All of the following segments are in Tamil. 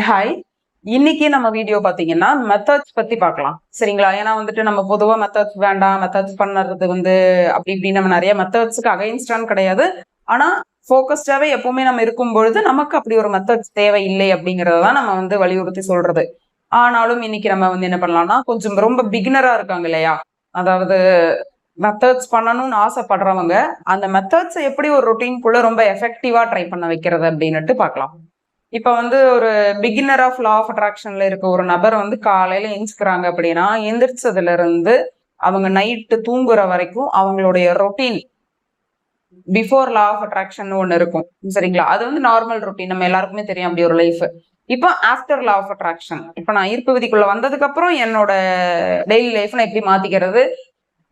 ஹாய், இன்னைக்கு நம்ம வீடியோ பாத்தீங்கன்னா மெத்தட்ஸ் பத்தி பார்க்கலாம். சரிங்களா? ஏன்னா வந்துட்டு நம்ம பொதுவா மெத்தட்ஸ் வேண்டாம், மெத்தட்ஸ் பண்ணுறது வந்து அப்படி இப்படி நம்ம நிறைய மெத்தட்ஸ்க்கு அகைன்ஸ்டான்னு கிடையாது. ஆனா ஃபோக்கஸ்டாவே எப்பவுமே நம்ம இருக்கும் பொழுது நமக்கு அப்படி ஒரு மெத்தட்ஸ் தேவையில்லை அப்படிங்கறதான் நம்ம வந்து வலியுறுத்தி சொல்றது. ஆனாலும் இன்னைக்கு நம்ம வந்து என்ன பண்ணலாம்னா, கொஞ்சம் ரொம்ப பிகினரா இருக்காங்க இல்லையா, அதாவது மெத்தட்ஸ் பண்ணணும்னு ஆசைப்படுறவங்க அந்த மெத்தட்ஸ் எப்படி ஒரு ரொட்டீன்குள்ள ரொம்ப எஃபெக்டிவா ட்ரை பண்ண வைக்கிறது அப்படின்னுட்டு பார்க்கலாம். இப்ப வந்து ஒரு பிகினர் ஆஃப் லா ஆஃப் அட்ராக்ஷன்ல இருக்க ஒரு நபர் வந்து காலையில எந்திரிக்கிறாங்க அப்படின்னா, எந்திரிச்சதுல இருந்து அவங்க நைட்டு தூங்குற வரைக்கும் அவங்களுடைய routine before law of attraction ஒண்ணு இருக்கும். சரிங்களா? அது வந்து நார்மல் ரொட்டீன், நம்ம எல்லாருக்குமே தெரியும் அப்படி ஒரு லைஃப். இப்போ ஆஃப்டர் லா ஆஃப் அட்ராக்ஷன், இப்ப நான் ஈர்ப்பு விதிக்குள்ள வந்ததுக்கு அப்புறம் என்னோட டெய்லி லைஃப் நான் எப்படி மாத்திக்கிறது,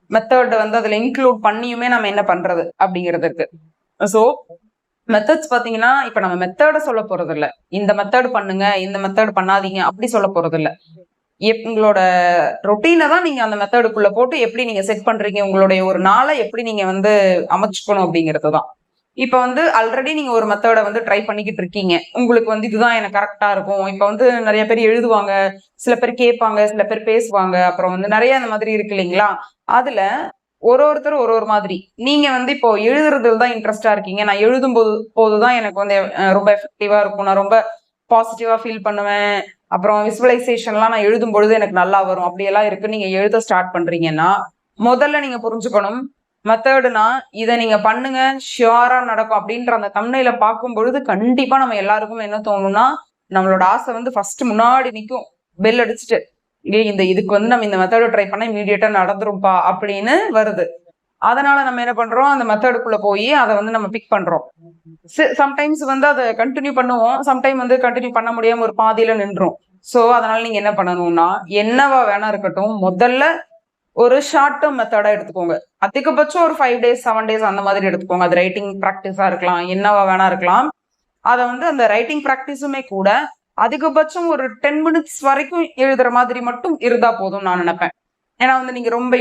மெத்தட் வந்து அதுல இன்க்ளூட் பண்ணியுமே நம்ம என்ன பண்றது அப்படிங்கிறது இருக்கு. சோ மெத்தட்ஸ் பாத்தீங்கன்னா, இப்ப நம்ம மெத்தட சொல்ல போறது இல்ல, இந்த மெத்தட் பண்ணுங்க, இந்த மெத்தட் பண்ணாதீங்க அப்படி சொல்ல போறது இல்ல. உங்களோட ரொட்டீனை தான் நீங்க அந்த மெத்தடுக்குள்ள போட்டு எப்படி நீங்க செட் பண்றீங்க, உங்களுடைய ஒரு நாளை எப்படி நீங்க வந்து அமைச்சுக்கணும் அப்படிங்கிறது தான். இப்ப வந்து ஆல்ரெடி நீங்க ஒரு மெத்தடை வந்து ட்ரை பண்ணிக்கிட்டு இருக்கீங்க, உங்களுக்கு வந்து இதுதான் எனக்கு கரெக்டா இருக்கும். இப்ப வந்து நிறைய பேர் எழுதுவாங்க, சில பேர் கேட்பாங்க, சில பேர் பேசுவாங்க, அப்புறம் வந்து நிறைய அந்த மாதிரி இருக்கு இல்லைங்களா. அதுல ஒருத்தர் ஒரு மாதிரி. நீங்க வந்து இப்போ எழுதுறதுல தான் இன்ட்ரெஸ்டா இருக்கீங்க, நான் எழுதும் போதுதான் எனக்கு வந்து ரொம்ப எஃபெக்டிவா இருக்கும், நான் ரொம்ப பாசிட்டிவா ஃபீல் பண்ணுவேன், அப்புறம் விசுவலைசேஷன்லாம் நான் எழுதும் பொழுது எனக்கு நல்லா வரும், அப்படியெல்லாம் இருக்கு, நீங்க எழுத ஸ்டார்ட் பண்றீங்கன்னா முதல்ல நீங்க புரிஞ்சுக்கணும், மெத்தடுனா இதை நீங்க பண்ணுங்க ஷியோரா நடக்கும் அப்படின்ற அந்த தம்ப்நெயில பார்க்கும் பொழுது கண்டிப்பா நம்ம எல்லாருக்கும் என்ன தோணும்னா, நம்மளோட ஆசை வந்து ஃபர்ஸ்ட் முன்னாடி நிற்கும், பெல் அடிச்சுட்டு, இந்த இதுக்கு வந்து நம்ம இந்த மெத்தட ட்ரை பண்ணா இமீடியட்டா நடந்துரும்பா அப்படின்னு வருது. அதனால நம்ம என்ன பண்றோம், அந்த மெத்தடுக்குள்ள போய் அதை வந்து நம்ம பிக் பண்றோம். சம்டைம்ஸ் வந்து அதை கண்டினியூ பண்ணுவோம், சம்டைம் வந்து கண்டினியூ பண்ண முடியாம ஒரு பாதியில நின்றோம். சோ அதனால நீங்க என்ன பண்ணணும்னா, என்னவா வேணா இருக்கட்டும், முதல்ல ஒரு ஷார்ட் டேர்ம் மெத்தடா எடுத்துக்கோங்க. அதிகபட்சம் ஒரு 5 days 7 days அந்த மாதிரி எடுத்துக்கோங்க. அது ரைட்டிங் ப்ராக்டிஸா இருக்கலாம், என்னவா வேணா இருக்கலாம். அதை வந்து அந்த ரைட்டிங் ப்ராக்டிஸுமே கூட அதிகபட்சம் ஒரு 10 minutes வரைக்கும் எழுதுற மாதிரி மட்டும் இருந்தா போதும் நான் நினைப்பேன். ஏன்னா வந்து நீங்க ரொம்ப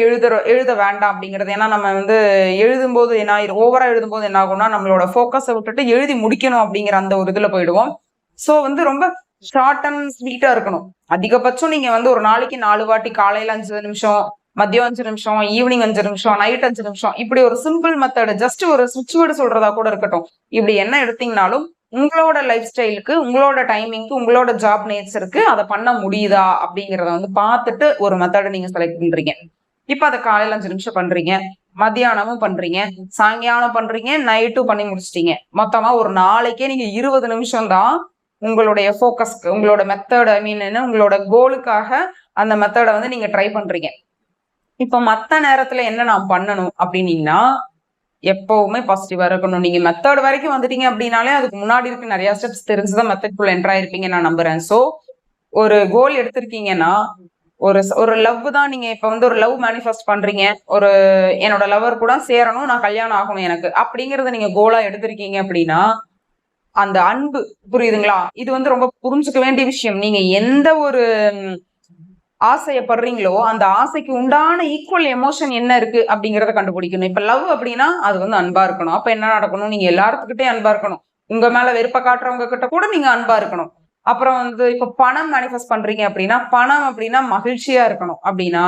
எழுத வேண்டாம் அப்படிங்கிறது. ஏன்னா நம்ம வந்து எழுதும்போது என்ன ஆயிரும், ஓவரா எழுதும்போது என்ன ஆகும்னா, நம்மளோட ஃபோக்கஸை விட்டுட்டு எழுதி முடிக்கணும் அப்படிங்கிற அந்த ஒரு இதுல போயிடுவோம். சோ வந்து ரொம்ப ஷார்ட் அண்ட் ஸ்வீட்டா இருக்கணும். அதிகபட்சம் நீங்க வந்து ஒரு நாளைக்கு 4 வாட்டி, காலையில 5 நிமிஷம், மதியம் 5 நிமிஷம், ஈவினிங் 5 நிமிஷம், நைட் 5 நிமிஷம், இப்படி ஒரு சிம்பிள் மெத்தட், ஜஸ்ட் ஒரு சுவிட்ச் வேர்டு சொல்றதா கூட இருக்கட்டும், இப்படி என்ன எடுத்தீங்கனாலும் உங்களோட லைஃப் ஸ்டைலுக்கு, உங்களோட டைமிங்க்கு, உங்களோட ஜாப் நேச்சருக்கு அதை பண்ண முடியுதா அப்படிங்கிறத வந்து பார்த்துட்டு ஒரு மெத்தடை நீங்க செலக்ட் பண்றீங்க. இப்ப அதை காலையில 5 நிமிஷம் பண்றீங்க, மத்தியானமும் பண்றீங்க, சாயங்காலம் பண்றீங்க, நைட்டும் பண்ணி முடிச்சிட்டீங்க. மொத்தமா ஒரு நாளைக்கே நீங்க 20 நிமிஷம் தான் உங்களுடைய ஃபோக்கஸ்க்கு, உங்களோட மெத்தட், ஐ மீன் என்ன, உங்களோட கோலுக்காக அந்த மெத்தடை வந்து நீங்க ட்ரை பண்றீங்க. இப்ப மத்த நேரத்துல என்ன நான் பண்ணணும் அப்படின்னீங்கன்னா, எப்பவுமே பாசிட்டிவா இருக்கணும். நீங்க மெத்தட் வரைக்கும் வந்துட்டீங்க அப்படின்னாலே அதுக்கு முன்னாடி இருக்க நிறைய ஸ்டெப்ஸ் தெரிஞ்சுதான் மெத்தட்குள்ள என்டர் ஆயிருப்பீங்க நான் நம்புறேன். சோ ஒரு கோல் எடுத்திருக்கீங்கன்னா, ஒரு லவ் தான், நீங்க இப்ப வந்து ஒரு லவ் மேனிஃபெஸ்ட் பண்றீங்க, ஒரு என்னோட லவர் கூட சேரணும், நான் கல்யாணம் ஆகணும் எனக்கு அப்படிங்கறத நீங்க கோலா எடுத்திருக்கீங்க அப்படின்னா, அந்த அன்பு, புரியுதுங்களா, இது வந்து ரொம்ப புரிஞ்சுக்க வேண்டிய விஷயம். நீங்க எந்த ஒரு ஆசையப்படுறீங்களோ அந்த ஆசைக்கு உண்டான ஈக்குவல் எமோஷன் என்ன இருக்கு அப்படிங்கறத கண்டுபிடிக்கணும். இப்ப லவ் அப்படின்னா அது வந்து அன்பா இருக்கணும். அப்ப என்ன நடக்கணும், நீங்க எல்லாத்துக்கிட்டே அன்பா இருக்கணும். உங்க மேல வெறுப்ப காட்டுறவங்க கிட்ட கூட நீங்க அன்பா இருக்கணும். அப்புறம் வந்து இப்ப பணம் மேனிஃபெஸ்ட் பண்றீங்க அப்படின்னா, பணம் அப்படின்னா மகிழ்ச்சியா இருக்கணும். அப்படின்னா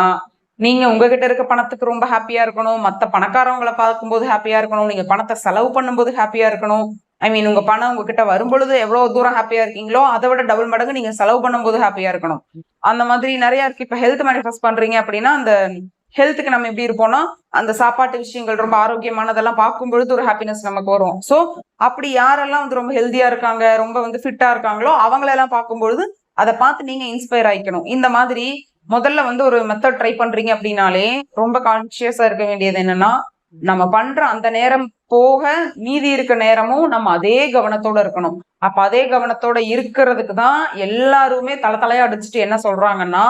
நீங்க உங்ககிட்ட இருக்க பணத்துக்கு ரொம்ப ஹாப்பியா இருக்கணும், மத்த பணக்காரவங்களை பார்க்கும்போது ஹாப்பியா இருக்கணும், நீங்க பணத்தை செலவு பண்ணும்போது ஹாப்பியா இருக்கணும். ஐ மீன் உங்க பணம் உங்ககிட்ட வரும்பொழுது எவ்வளவு தூரம் ஹாப்பியா இருக்கீங்களோ அதை விட டபுள் மடங்கு நீங்க செலவு பண்ணும்போது ஹாப்பியா இருக்கணும். அந்த மாதிரி நிறைய இருக்கு. இப்ப ஹெல்த் மேனிஃபெஸ்ட் பண்றீங்க அப்படின்னா, அந்த ஹெல்த்துக்கு நம்ம எப்படி இருப்போம்னா, அந்த சாப்பாட்டு விஷயங்கள் ரொம்ப ஆரோக்கியமானதெல்லாம் பார்க்கும் பொழுது ஒரு ஹாப்பினஸ் நமக்கு வரும். சோ அப்படி யாரெல்லாம் வந்து ரொம்ப ஹெல்த்தியா இருக்காங்க, ரொம்ப வந்து ஃபிட்டா இருக்காங்களோ அவங்களெல்லாம் பார்க்கும்பொழுது அதை பார்த்து நீங்க இன்ஸ்பயர் ஆயிக்கணும். இந்த மாதிரி முதல்ல வந்து ஒரு மெத்தட் ட்ரை பண்றீங்க அப்படின்னாலே ரொம்ப கான்சியஸா இருக்க வேண்டியது என்னன்னா, நம்ம பண்ற அந்த நேரம் போக மீதி இருக்க நேரமும் நம்ம அதே கவனத்தோட இருக்கணும். அப்ப அதே கவனத்தோட இருக்கிறதுக்கு தான் எல்லாருமே தலையா அடிச்சுட்டு என்ன சொல்றாங்கன்னா,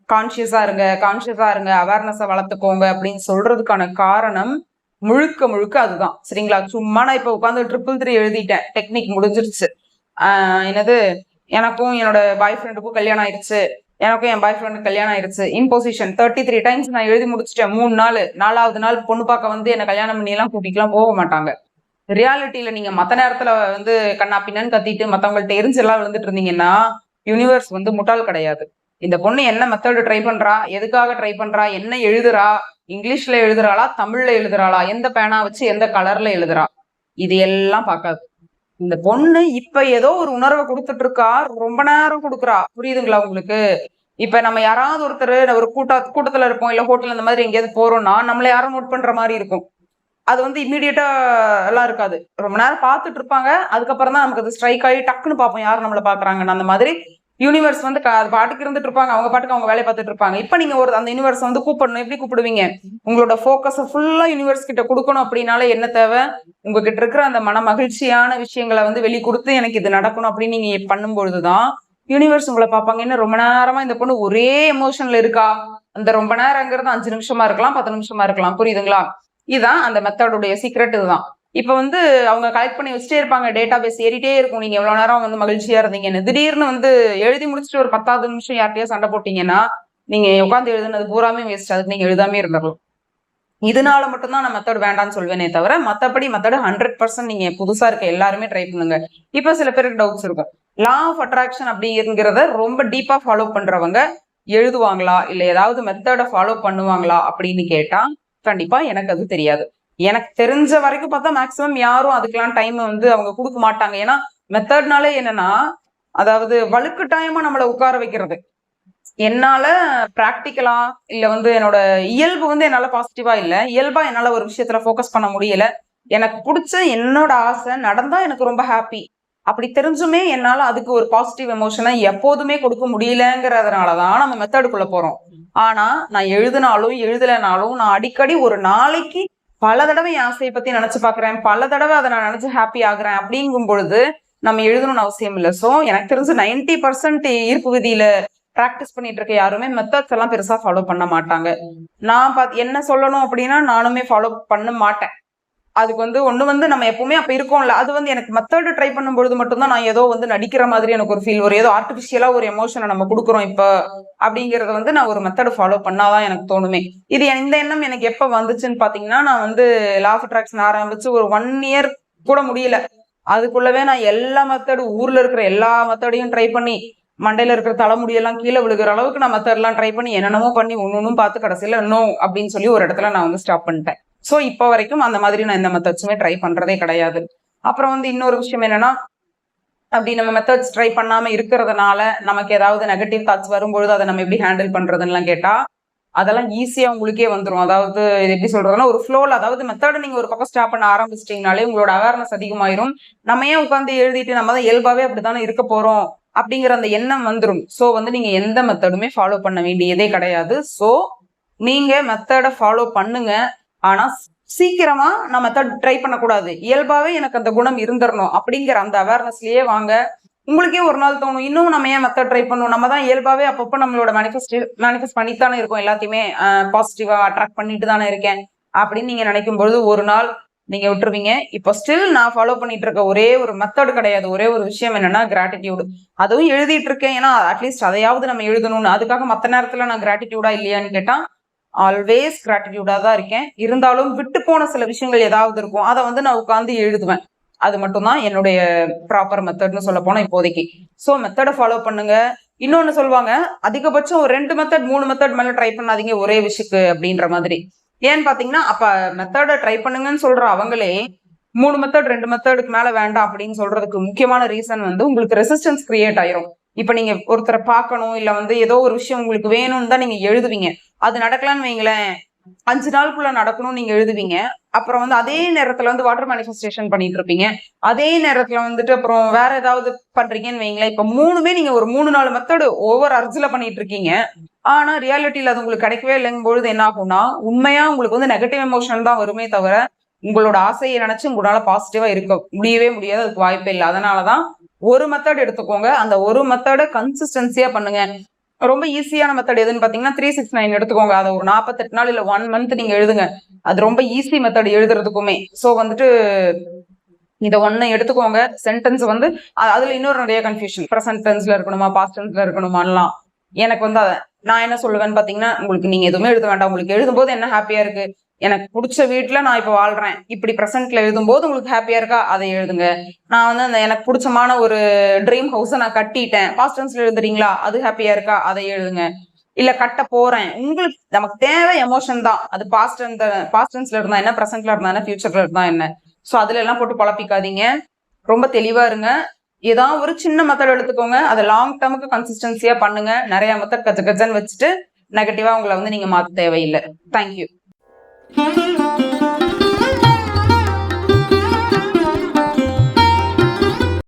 கான்சியஸா இருங்க, கான்சியஸா இருங்க, அவேர்னஸை வளர்த்துக்கோங்க அப்படின்னு சொல்றதுக்கான காரணம் முழுக்க முழுக்க அதுதான். சரிங்களா? சும்மா நான் இப்ப உட்காந்து 333 எழுதிட்டேன், டெக்னிக் முடிஞ்சிருச்சு, என்னது எனக்கும் என்னோட பாய் ஃப்ரெண்டுக்கும் கல்யாணம் ஆயிடுச்சு, எனக்கும் என் பாய் ஃப்ரெண்டு கல்யாணம் ஆயிருச்சு. இம்போசிஷன் 33 டைம்ஸ் நான் எழுதி முடிச்சிட்டேன். 3 நாள் 4வது நாள் பொண்ணு பார்க்க வந்து என்ன கல்யாணம் பண்ணி எல்லாம் கூட்டிட்டுலாம் போக மாட்டாங்க. ரியாலிட்டியில நீங்க மத்த நேரத்துல வந்து கண்ணா பின்னன்னு கத்திட்டு மத்தவங்கள்ட்ட எரிஞ்சு எல்லாம் விழுந்துட்டு இருந்தீங்கன்னா யூனிவர்ஸ் வந்து முட்டாள் கிடையாது. இந்த பொண்ணு என்ன மெத்தடு ட்ரை பண்றா, எதுக்காக ட்ரை பண்றா, என்ன எழுதுறா, இங்கிலீஷ்ல எழுதுறாளா, தமிழ்ல எழுதுறாளா, எந்த பேனா வச்சு எந்த கலர்ல எழுதுறா, இது எல்லாம் பார்க்காது. இந்த பொண்ணு இப்ப ஏதோ ஒரு உணர்வை கொடுத்துட்டு இருக்கா, ரொம்ப நேரம் கொடுக்குறா. புரியுதுங்களா உங்களுக்கு? இப்ப நம்ம யாராவது ஒருத்தர் ஒரு கூட்டத்துல இருப்போம், இல்ல ஹோட்டல் அந்த மாதிரி எங்கேயாவது போறோம்னா நம்மள யாரும் நோட் பண்ற மாதிரி இருக்கும். அது வந்து இம்மீடியட்டா எல்லாம் இருக்காது. ரொம்ப நேரம் பார்த்துட்டு இருப்பாங்க. அதுக்கப்புறம் தான் நமக்கு அது ஸ்ட்ரைக் ஆகி டக்குன்னு பார்ப்போம் யார் நம்மள பாக்குறாங்கன்னு. அந்த மாதிரி யூனிவர்ஸ் வந்து பாட்டுக்கு இருந்துட்டு இருப்பாங்க, அவங்க பாட்டுக்கு அவங்க வேலையை பார்த்துட்டு இருப்பாங்க. இப்ப நீங்க ஒரு அந்த யூனிவர்ஸ் வந்து கூப்பிடணும். எப்படி கூப்பிடுவீங்க? உங்களோட போக்கஸ் ஃபுல்லா யூனிவர்ஸ் கிட்ட கொடுக்கணும். அப்படின்னால என்ன தேவை? உங்ககிட்ட இருக்கிற அந்த மன மகிழ்ச்சியான விஷயங்களை வந்து வெளி கொடுத்து எனக்கு இது நடக்கணும் அப்படின்னு நீங்க பண்ணும்பொழுதுதான் யூனிவர்ஸ் உங்களை பார்ப்பாங்க. என்ன ரொம்ப நேரமா இந்த பொண்ணு ஒரே எமோஷன்ல இருக்கா? அந்த ரொம்ப நேரங்கிறது 5 நிமிஷமா இருக்கலாம், 10 நிமிஷமா இருக்கலாம். புரியுதுங்களா? இதுதான் அந்த மெத்தடோடைய சீக்ரெட். இதுதான். இப்ப வந்து அவங்க கலெக்ட் பண்ணி வச்சுட்டே இருப்பாங்க, டேட்டா பேஸ் ஏறிட்டே இருக்கும். நீங்க எவ்வளவு நேரம் வந்து மகிழ்ச்சியா இருந்தீங்கன்னு. திடீர்னு வந்து எழுதி முடிச்சுட்டு ஒரு 10வது நிமிஷம் யார்கிட்டயா சண்டை போட்டீங்கன்னா நீங்க உட்காந்து எழுதுனது பூராமே வேஸ்ட். அதுக்கு நீங்க எழுதாமே இருந்துடலாம். இதனால மட்டும்தான் நான் மெத்தட் வேண்டாம்னு சொல்வேனே தவிர மத்தபடி மெத்தட் 100% நீங்க புதுசா இருக்க எல்லாருமே ட்ரை பண்ணுங்க. இப்ப சில பேருக்கு டவுட்ஸ் இருக்கும். லா ஆஃப் அட்ராக்ஷன் அப்படிங்கிறத ரொம்ப டீப்பா ஃபாலோ பண்றவங்க எழுதுவாங்களா இல்ல ஏதாவது மெத்தடை ஃபாலோ பண்ணுவாங்களா அப்படின்னு கேட்டா கண்டிப்பா எனக்கு அது தெரியாது. எனக்கு தெரிஞ்ச வரைக்கும் பார்த்தா மேக்சிமம் யாரும் அதுக்கெல்லாம் டைம் வந்து அவங்க கொடுக்க மாட்டாங்க. ஏன்னா மெத்தட்னாலே என்னன்னா, அதாவது வலுக்கட்டாயமா நம்மளை உட்கார வைக்கிறது. என்னால பிராக்டிக்கலா இல்ல வந்து என்னோட இயல்பு வந்து என்னால பாசிட்டிவா இல்ல, இயல்பா என்னால ஒரு விஷயத்துல போக்கஸ் பண்ண முடியல. எனக்கு பிடிச்ச என்னோட ஆசை நடந்தா எனக்கு ரொம்ப ஹாப்பி. அப்படி தெரிஞ்சுமே என்னால அதுக்கு ஒரு பாசிட்டிவ் எமோஷனை எப்போதுமே கொடுக்க முடியலங்கிறதுனாலதான் நம்ம மெத்தடுக்குள்ள போறோம். ஆனா நான் எழுதினாலும் எழுதலைனாலும் நான் அடிக்கடி ஒரு நாளைக்கு பல தடவை என் ஆசையை பத்தி நினைச்சு பாக்குறேன், பல தடவை அதை நான் நினைச்சு ஹாப்பி ஆகுறேன். அப்படிங்கும் பொழுது நம்ம எழுதணும்னு அவசியம் இல்லை. சோ எனக்கு தெரிஞ்சு 90% ஈர்ப்பு விதியில பிராக்டிஸ் பண்ணிட்டு இருக்க யாருமே மெத்தட்ஸ் எல்லாம் பெருசா ஃபாலோ பண்ண மாட்டாங்க. நான் என்ன சொல்லணும் அப்படின்னா நானுமே ஃபாலோ பண்ண மாட்டேன். அதுக்கு வந்து ஒண்ணு வந்து நம்ம எப்பவுமே அப்ப இருக்கோம்ல, அது வந்து எனக்கு மெத்தட் ட்ரை பண்ணும்பொழுது மட்டும்தான் நான் ஏதோ வந்து நடிக்கிற மாதிரி எனக்கு ஒரு ஃபீல், ஒரு ஏதோ ஆர்டிபிஷியலா ஒரு எமோஷனை நம்ம கொடுக்குறோம் இப்ப அப்படிங்கறத வந்து நான் ஒரு மெத்தட் ஃபாலோ பண்ணாதான் எனக்கு தோணுமே. இது இந்த எண்ணம் எனக்கு எப்ப வந்துச்சுன்னு பாத்தீங்கன்னா, நான் வந்து லா ஆஃப் அட்ராக்ஷன் ஆரம்பிச்சு ஒரு 1 இயர் கூட முடியல. அதுக்குள்ளவே நான் எல்லா மெத்தடும் ஊர்ல இருக்கிற எல்லா மெத்தடையும் ட்ரை பண்ணி மண்டையில இருக்கிற தலைமுடியெல்லாம் கீழே விழுகிற அளவுக்கு நான் மெத்தட்லாம் ட்ரை பண்ணி என்னென்னமோ பண்ணி ஒன்னும் பார்த்து கடைசியில நோ அப்படின்னு சொல்லி ஒரு இடத்துல நான் வந்து ஸ்டாப் பண்ணிட்டேன். சோ இப்ப வரைக்கும் அந்த மாதிரி நான் எந்த மெத்தட்ஸுமே ட்ரை பண்றதே கிடையாது. அப்புறம் வந்து இன்னொரு விஷயம் என்னன்னா, அப்படி நம்ம மெத்தட்ஸ் ட்ரை பண்ணாம இருக்கிறதுனால நமக்கு ஏதாவது நெகட்டிவ் தாட்ஸ் வரும்பொழுது அதை நம்ம எப்படி ஹேண்டில் பண்றதுன்னு கேட்டா அதெல்லாம் ஈஸியா உங்களுக்கே வந்துடும். அதாவது இது எப்படி சொல்றதுன்னா ஒரு ஃப்ளோல, அதாவது மெத்தட் நீங்க ஒரு பக்கம் ஸ்டாப் பண்ண ஆரம்பிச்சிட்டீங்கனாலே உங்களோட அவேர்னஸ் அதிகமாயிரும். நம்ம ஏன் உட்காந்து எழுதிட்டு நம்ம தான் இயல்பாவே அப்படித்தானே இருக்க போறோம் அப்படிங்கிற அந்த எண்ணம் வந்துடும். சோ வந்து நீங்க எந்த மெத்தடுமே ஃபாலோ பண்ண வேண்டியதே கிடையாது. சோ நீங்க மெத்தடை ஃபாலோ பண்ணுங்க. ஆனா சீக்கிரமா நான் மெத்தட் ட்ரை பண்ணக்கூடாது, இயல்பாவே எனக்கு அந்த குணம் இருந்துடணும் அப்படிங்கிற அந்த அவேர்னஸ்லயே வாங்க. உங்களுக்கே ஒரு நாள் தோணும், இன்னும் நம்ம ஏன் மெத்தட் ட்ரை பண்ணுவோம், நம்ம தான் இயல்பாவே அப்பப்போ நம்மளோட மேனிஃபெஸ்ட் பண்ணித்தானே இருக்கோம், எல்லாத்தையுமே பாசிட்டிவா அட்ராக்ட் பண்ணிட்டு தானே இருக்கேன் அப்படின்னு நீங்க நினைக்கும் பொழுது ஒரு நாள் நீங்க விட்டுருவீங்க. இப்போ ஸ்டில் நான் ஃபாலோ பண்ணிட்டு இருக்க ஒரே ஒரு மெத்தட் கிடையாது, ஒரே ஒரு விஷயம் என்னன்னா கிராட்டிடியூடு. அதுவும் எழுதிட்டு இருக்கேன், ஏன்னா அட்லீஸ்ட் அதையாவது நம்ம எழுதணும்னு. அதுக்காக மற்ற நேரத்துல நான் கிராட்டிடியூடா இல்லையான்னு கேட்டா ஆல்வேஸ் கிராட்டிடியூடா தான் இருக்கேன். இருந்தாலும் விட்டு போன சில விஷயங்கள் ஏதாவது இருக்கும், அதை வந்து நான் உட்காந்து எழுதுவேன். அது மட்டும்தான் என்னுடைய ப்ராப்பர் மெத்தட்னு சொல்ல போனா இப்போதைக்கு. சோ மெத்தடை ஃபாலோ பண்ணுங்க. இன்னொன்னு சொல்லுவாங்க, அதிகபட்சம் ஒரு 2 மெத்தட் 3 மெத்தட் மேல ட்ரை பண்ணாதீங்க ஒரே விஷயத்துக்கு அப்படின்ற மாதிரி. ஏன்னு பாத்தீங்கன்னா அப்ப மெத்தடை ட்ரை பண்ணுங்கன்னு சொல்ற அவங்களே 3 மெத்தட் 2 மெத்தடுக்கு மேல வேண்டாம் அப்படின்னு சொல்றதுக்கு முக்கியமான ரீசன் வந்து உங்களுக்கு ரெசிஸ்டன்ஸ் கிரியேட் ஆயிரும். இப்ப நீங்க ஒருத்தரை பார்க்கணும் இல்ல வந்து ஏதோ ஒரு விஷயம் உங்களுக்கு வேணும்னு தான் நீங்க எழுதுவீங்க. அது நடக்கலான்னு வைங்களேன், 5 நாளுக்குள்ள நடக்கணும்னு நீங்க எழுதுவீங்க. அப்புறம் வந்து அதே நேரத்துல வந்து வாட்டர் மேனிஃபெஸ்டேஷன் பண்ணிட்டு இருப்பீங்க. அதே நேரத்துல வந்துட்டு அப்புறம் வேற ஏதாவது பண்றீங்கன்னு வைங்களேன். இப்ப 3மே நீங்க ஒரு 3-4 மெத்தடு ஓவர் அர்ஜுல பண்ணிட்டு இருக்கீங்க. ஆனா ரியாலிட்டியில அது உங்களுக்கு கிடைக்கவே இல்லைங்கும் பொழுது என்ன ஆகும்னா உண்மையா உங்களுக்கு வந்து நெகட்டிவ் எமோஷன் தான் வருமே தவிர உங்களோட ஆசையை நினைச்சு உங்களால பாசிட்டிவா இருக்க முடியவே முடியாது. அதுக்கு வாய்ப்பே இல்லை. அதனாலதான் ஒரு மெத்தட் எடுத்துக்கோங்க. அந்த ஒரு மெத்தடை கன்சிஸ்டன்சியா பண்ணுங்க. ரொம்ப ஈஸியான மெத்தட் எதுன்னு பாத்தீங்கன்னா 369 எடுத்துக்கோங்க. அதை ஒரு 48 நாள் இல்ல 1 மந்த் நீங்க எழுதுங்க. அது ரொம்ப ஈஸி மெத்தட் எழுதுறதுக்குமே. சோ வந்துட்டு இதை ஒண்ணு எடுத்துக்கோங்க. சென்டென்ஸ் வந்து அதுல இன்னொரு நிறைய கன்ஃபியூஷன், ப்ரெசன்ட் டென்ஸ்ல இருக்கணுமா பாஸ்ட் டென்ஸ்ல இருக்கணுமான்லாம். எனக்கு வந்து நான் என்ன சொல்லுவேன்னு பாத்தீங்கன்னா, உங்களுக்கு நீங்க எதுவுமே எழுத வேண்டாம். உங்களுக்கு எழுதும்போது என்ன ஹாப்பியா இருக்கு? எனக்கு பிடிச்ச வீட்டுல நான் இப்ப வாழ்றேன். இப்படி பிரசன்ட்ல எழுதும்போது உங்களுக்கு ஹாப்பியா இருக்கா? அதை எழுதுங்க. நான் வந்து அந்த எனக்கு பிடிச்சமான ஒரு ட்ரீம் ஹவுஸ நான் கட்டிட்டேன். பாஸ்ட் டென்ஸ்ல எழுதுறீங்களா? அது ஹாப்பியா இருக்கா? அதை எழுதுங்க. இல்ல கட்ட போறேன். உங்களுக்கு நமக்கு தேவை எமோஷன் தான். அது பாஸ்ட் டென்ஸ்ல இருந்தா என்ன, பிரசன்ட்ல இருந்தா என்ன, ஃபியூச்சர்ல இருந்தா என்ன. சோ அதுல எல்லாம் போட்டு குழப்பிக்காதீங்க. ரொம்ப தெளிவா இருங்க. ஏதாவது ஒரு சின்ன மெத்தட் எடுத்துக்கோங்க. அதை லாங் டேர்முக்கு கன்சிஸ்டன்சியா பண்ணுங்க. நிறைய மெத்தட் கச்சன்னு வச்சுட்டு நெகட்டிவா உங்களை வந்து நீங்க மாத்த தேவையில்லை. தேங்க்யூ.